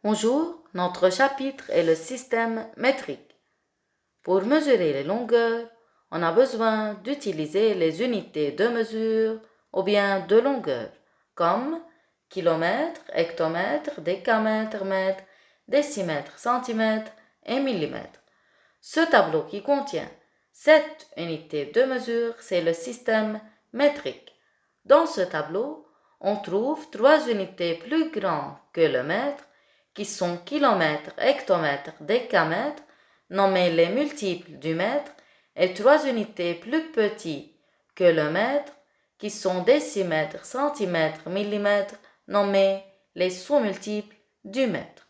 Bonjour, notre chapitre est le système métrique. Pour mesurer les longueurs, on a besoin d'utiliser les unités de mesure ou bien de longueur, comme kilomètre, hectomètre, décamètre, mètre, décimètre, centimètre et millimètre. Ce tableau qui contient 7 unités de mesure, c'est le système métrique. Dans ce tableau, on trouve 3 unités plus grandes que le mètre, qui sont kilomètre, hectomètre, décamètre, nommées les multiples du mètre, et 3 unités plus petites que le mètre, qui sont décimètre, centimètre, millimètre, nommées les sous-multiples du mètre.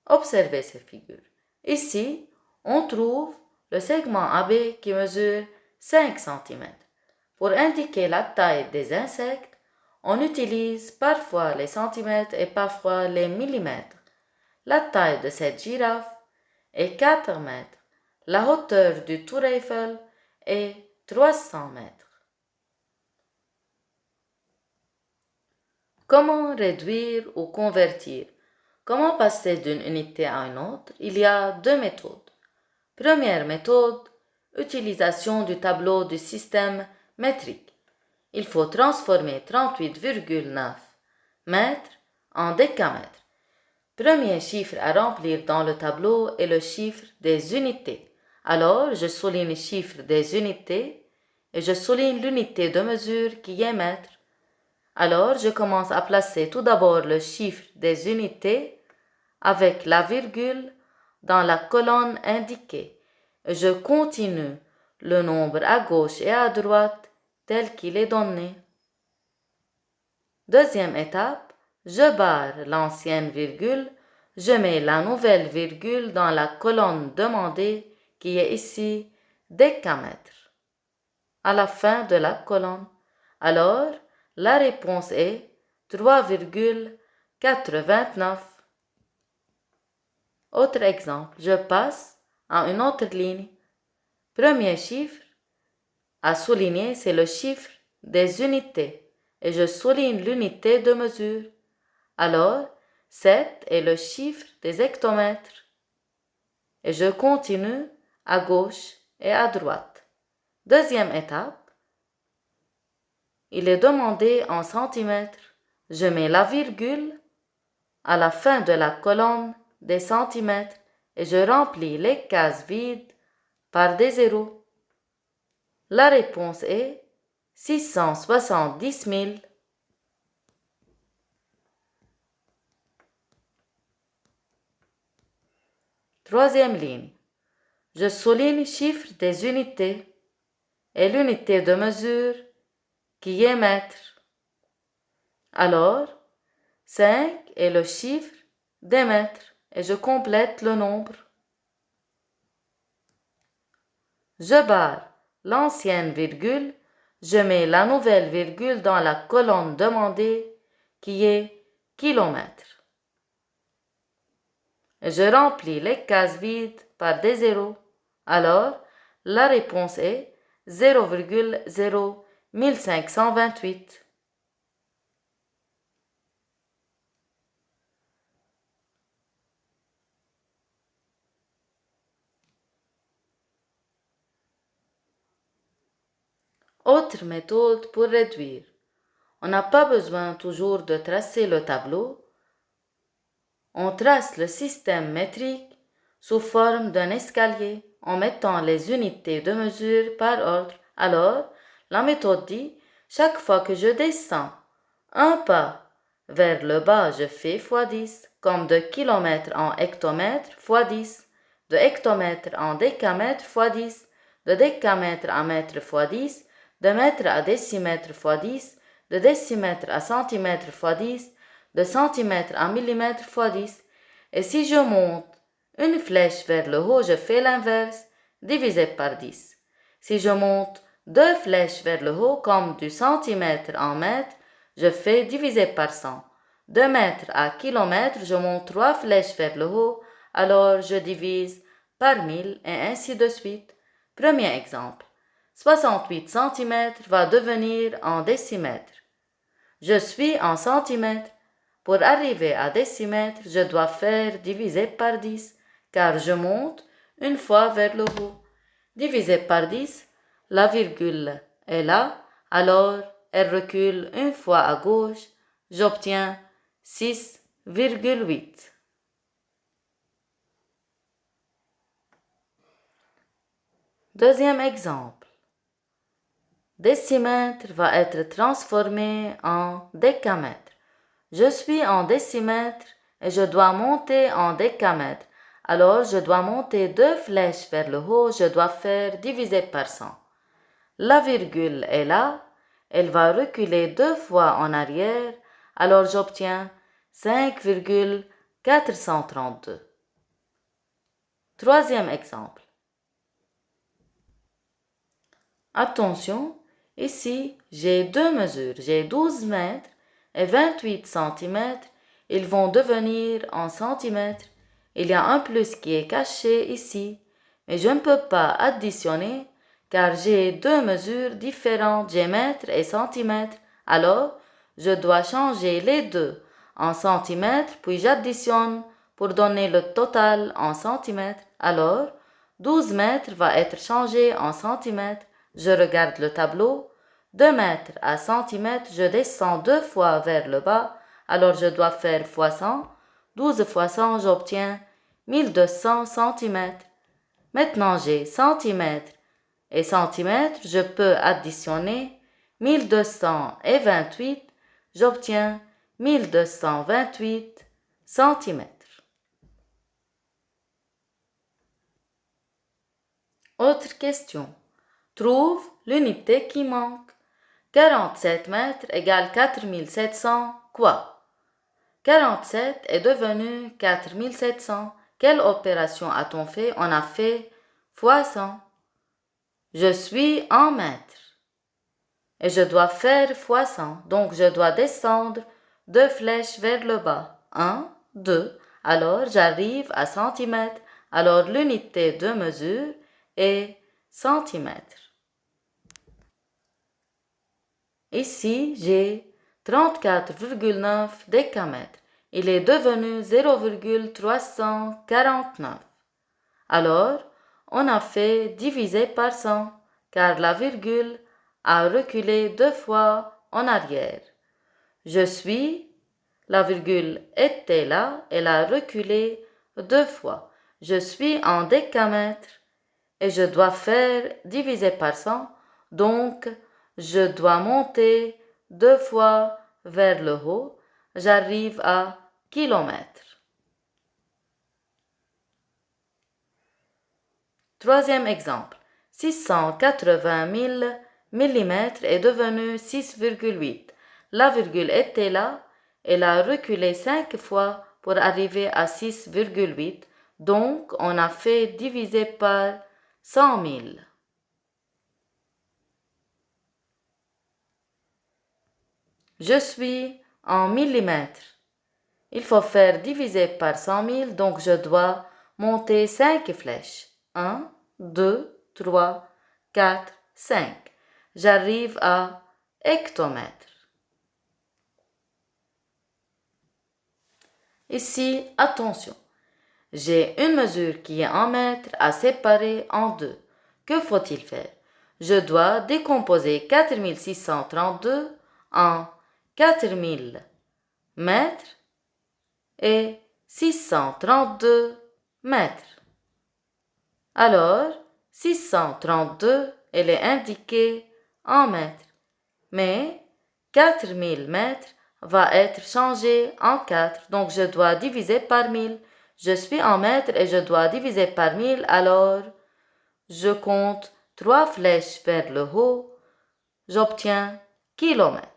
Observez ces figures. Ici, on trouve le segment AB qui mesure 5 cm. Pour indiquer la taille des insectes, on utilise parfois les centimètres et parfois les millimètres. La taille de cette girafe est 4 mètres. La hauteur du Tour Eiffel est 300 mètres. Comment réduire ou convertir? Comment passer d'une unité à une autre? Il y a 2 méthodes. Première méthode, utilisation du tableau du système métrique. Il faut transformer 38,9 mètres en décamètres. Premier chiffre à remplir dans le tableau est le chiffre des unités. Alors, je souligne le chiffre des unités et je souligne l'unité de mesure qui est mètre. Alors, je commence à placer tout d'abord le chiffre des unités avec la virgule dans la colonne indiquée. Je continue le nombre à gauche et à droite tel qu'il est donné. Deuxième étape, je barre l'ancienne virgule, je mets la nouvelle virgule dans la colonne demandée qui est ici décamètre. À la fin de la colonne. Alors, la réponse est 3,429. Autre exemple, je passe à une autre ligne. Premier chiffre à souligner, c'est le chiffre des unités et je souligne l'unité de mesure. Alors, 7 est le chiffre des hectomètres et je continue à gauche et à droite. Deuxième étape, il est demandé en centimètres. Je mets la virgule à la fin de la colonne des centimètres et je remplis les cases vides par des zéros. La réponse est 670 000. Troisième ligne. Je souligne le chiffre des unités et l'unité de mesure qui est mètre. Alors, 5 est le chiffre des mètres et je complète le nombre. Je barre l'ancienne virgule, je mets la nouvelle virgule dans la colonne demandée qui est kilomètre. Et je remplis les cases vides par des zéros. Alors, la réponse est 0,01528. Autre méthode pour réduire. On n'a pas besoin toujours de tracer le tableau. On trace le système métrique sous forme d'un escalier en mettant les unités de mesure par ordre. Alors, la méthode dit, chaque fois que je descends un pas vers le bas, je fais x 10, comme de kilomètre en hectomètre x 10, de hectomètre en décamètre x 10, de décamètre à mètre x 10, de mètre à décimètre x 10, de décimètre à centimètre x 10, de centimètre à millimètre x 10. Et si je monte une flèche vers le haut, je fais l'inverse, divisé par 10. Si je monte deux flèches vers le haut, comme du centimètre en mètre, je fais divisé par 100. De mètre à kilomètre, je monte 3 flèches vers le haut, alors je divise par 1000 et ainsi de suite. Premier exemple. 68 cm va devenir en décimètres. Je suis en centimètres, Pour arriver à décimètre, je dois faire diviser par 10, car je monte une fois vers le haut. Divisé par 10, la virgule est là, alors elle recule une fois à gauche, j'obtiens 6,8. Deuxième exemple. Décimètre va être transformé en décamètre. Je suis en décimètre et je dois monter en décamètre. Alors, je dois monter 2 flèches vers le haut, je dois faire diviser par 100. La virgule est là, elle va reculer 2 fois en arrière, alors j'obtiens 5,432. Troisième exemple. Attention, ici, j'ai 2 mesures, j'ai 12 mètres et 28 centimètres. Ils vont devenir en centimètres. Il y a un plus qui est caché ici, mais je ne peux pas additionner car j'ai 2 mesures différentes, j'ai mètres et centimètres. Alors, je dois changer les deux en centimètres, puis j'additionne pour donner le total en centimètres. Alors, 12 mètres va être changé en centimètres. Je regarde le tableau. 2 mètres à centimètres, je descends 2 fois vers le bas. Alors je dois faire fois 100. 12 fois 100, j'obtiens 1200 centimètres. Maintenant j'ai centimètres et centimètres. Je peux additionner 1200 et 28. J'obtiens 1228 centimètres. Autre question. Trouve l'unité qui manque. 47 mètres égale 4700 quoi? 47 est devenu 4700. Quelle opération a-t-on fait? On a fait fois 100. Je suis en mètres. Et je dois faire fois 100. Donc je dois descendre 2 flèches vers le bas. 1, 2. Alors j'arrive à centimètres. Alors l'unité de mesure est centimètres. Ici, j'ai 34,9 décamètres. Il est devenu 0,349. Alors, on a fait diviser par 100, car la virgule a reculé 2 fois en arrière. Je suis, la virgule était là, elle a reculé 2 fois. Je suis en décamètres et je dois faire diviser par 100, donc je dois monter 2 fois vers le haut, j'arrive à kilomètres. Troisième exemple, 680 000 millimètres est devenu 6,8. La virgule était là, elle a reculé 5 fois pour arriver à 6,8, donc on a fait diviser par 100 000. Je suis en millimètres. Il faut faire diviser par 100 000, donc je dois monter 5 flèches. 1, 2, 3, 4, 5. J'arrive à hectomètres. Ici, attention. J'ai une mesure qui est en mètres à séparer en deux. Que faut-il faire? Je dois décomposer 4632 en 4000 mètres et 632 mètres. Alors, 632, elle est indiquée en mètres, mais 4000 mètres va être changé en 4, donc je dois diviser par 1000. Je suis en mètres et je dois diviser par 1000, alors je compte 3 flèches vers le haut, j'obtiens kilomètres.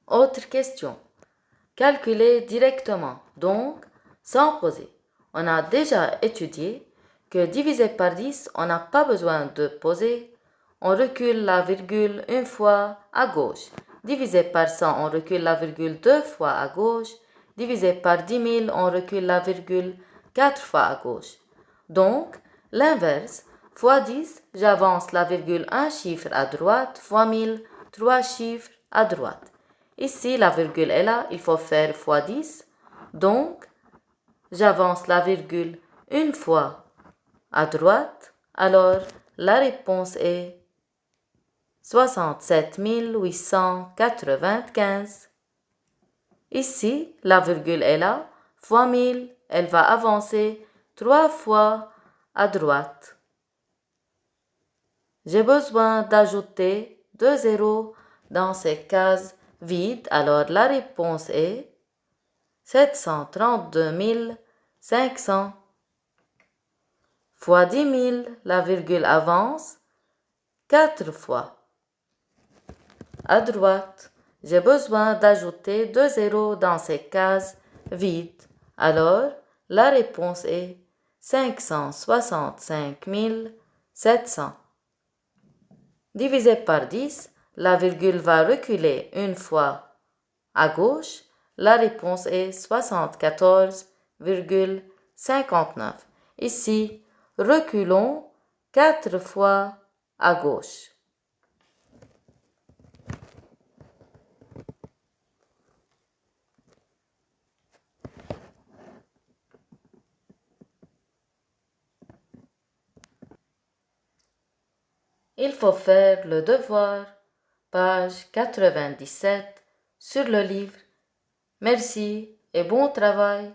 Autre question. Calculer directement, donc sans poser. On a déjà étudié que divisé par 10, on n'a pas besoin de poser. On recule la virgule une fois à gauche. Divisé par 100, on recule la virgule 2 fois à gauche. Divisé par 10 000, on recule la virgule 4 fois à gauche. Donc, l'inverse, Fois 10, j'avance la virgule un chiffre à droite, fois 1000, 3 chiffres à droite. Ici, la virgule est là, il faut faire fois 10. Donc, j'avance la virgule une fois à droite. Alors, la réponse est 67 895. Ici, la virgule est là, fois 1000, elle va avancer 3 fois à droite. J'ai besoin d'ajouter 2 zéros dans ces cases vides, alors la réponse est 732 500. Fois 10 000, la virgule avance 4 fois à droite. J'ai besoin d'ajouter 2 zéros dans ces cases vides. Alors, la réponse est 565 700. Divisé par 10, la virgule va reculer une fois à gauche. La réponse est 74,59. Ici, reculons 4 fois à gauche. Il faut faire le devoir, page 97, sur le livre. Merci et bon travail.